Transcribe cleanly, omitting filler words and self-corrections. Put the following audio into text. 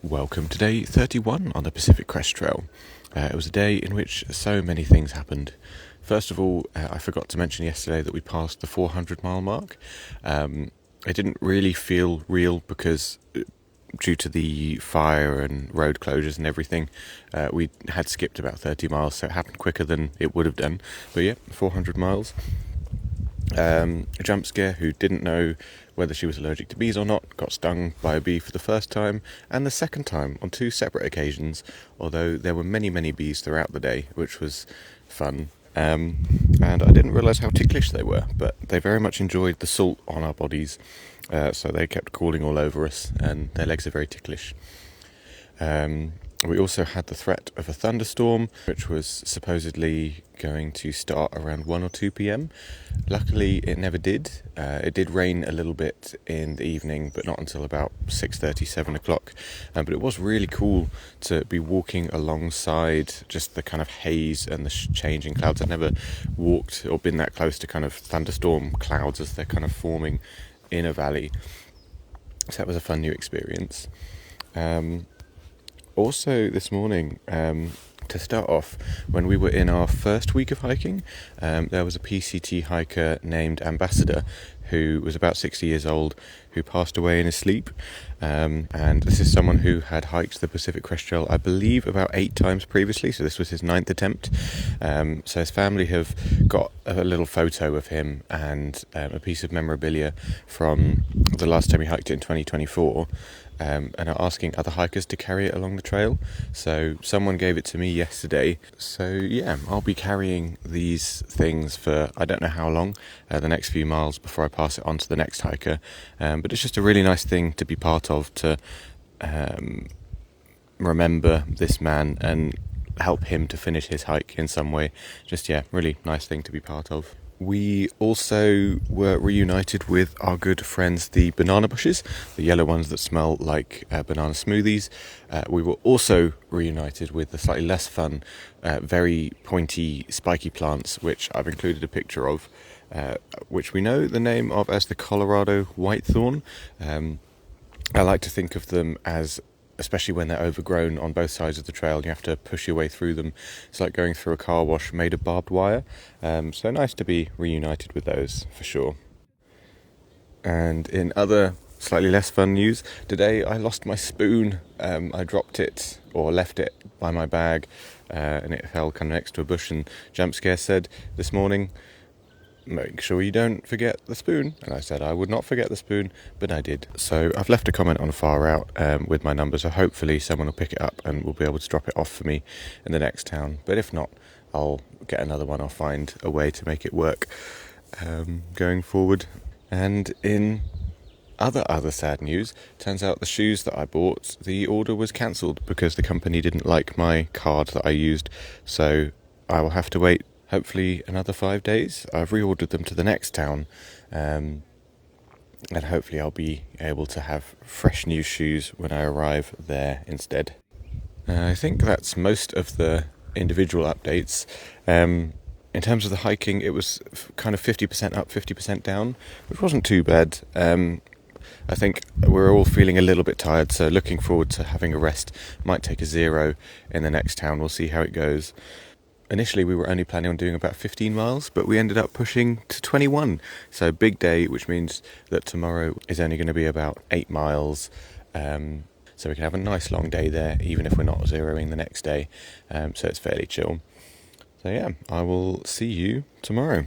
Welcome to day 31 on the Pacific Crest Trail. It was a day in which so many things happened. First of all, I forgot to mention yesterday that we passed the 400-mile mark. It didn't really feel real because due to the fire and road closures and everything, we had skipped about 30 miles, so it happened quicker than it would have done. But yeah, 400 miles. A jump scare who didn't know whether she was allergic to bees or not, got stung by a bee for the first time and the second time on two separate occasions, although there were many bees throughout the day, which was fun. And I didn't realise how ticklish they were, but they very much enjoyed the salt on our bodies, so they kept crawling all over us, and their legs are very ticklish. We also had the threat of a thunderstorm, which was supposedly going to start around 1 or 2 p.m. Luckily, it never did. It did rain a little bit in the evening, but not until about 6:30, 7 o'clock. But it was really cool to be walking alongside just the kind of haze and the changing clouds. I've never walked or been that close to kind of thunderstorm clouds as they're kind of forming in a valley. So that was a fun new experience. Also this morning, to start off, when we were in our first week of hiking, there was a PCT hiker named Ambassador who was about 60 years old, who passed away in his sleep. And this is someone who had hiked the Pacific Crest Trail, I believe, about 8 times previously, so this was his 9th attempt. So his family have got a little photo of him and a piece of memorabilia from the last time he hiked it in 2024. And are asking other hikers to carry it along the trail. So someone gave it to me yesterday. So yeah, I'll be carrying these things for I don't know how long, the next few miles before I pass it on to the next hiker. But it's just a really nice thing to be part of, to remember this man and help him to finish his hike in some way. Just really nice thing to be part of. We also were reunited with our good friends, the banana bushes, the yellow ones that smell like banana smoothies. We were also reunited with the slightly less fun, very pointy, spiky plants, which I've included a picture of, which we know the name of as the Colorado whitethorn. I like to think of them as, especially when they're overgrown on both sides of the trail, you have to push your way through them. It's like going through a car wash made of barbed wire. So nice to be reunited with those, for sure. And in other slightly less fun news, today I lost my spoon. I dropped it, or left it by my bag, and it fell kind of next to a bush, and Jump Scare said this morning, "Make sure you don't forget the spoon." And I said I would not forget the spoon, but I did. So I've left a comment on Far Out with my number, so hopefully someone will pick it up and will be able to drop it off for me in the next town. But if not, I'll get another one. I'll find a way to make it work going forward. And in other sad news, turns out the shoes that I bought, the order was cancelled because the company didn't like my card that I used. So I will have to wait hopefully another 5 days. I've reordered them to the next town, and hopefully I'll be able to have fresh new shoes when I arrive there instead. I think that's most of the individual updates. In terms of the hiking, it was kind of 50% up, 50% down, which wasn't too bad. I think we're all feeling a little bit tired, so looking forward to having a rest. Might take a 0 in the next town. We'll see how it goes. Initially, we were only planning on doing about 15 miles, but we ended up pushing to 21. So big day, which means that tomorrow is only going to be about 8 miles. So we can have a nice long day there, even if we're not zeroing the next day. So it's fairly chill. So yeah, I will see you tomorrow.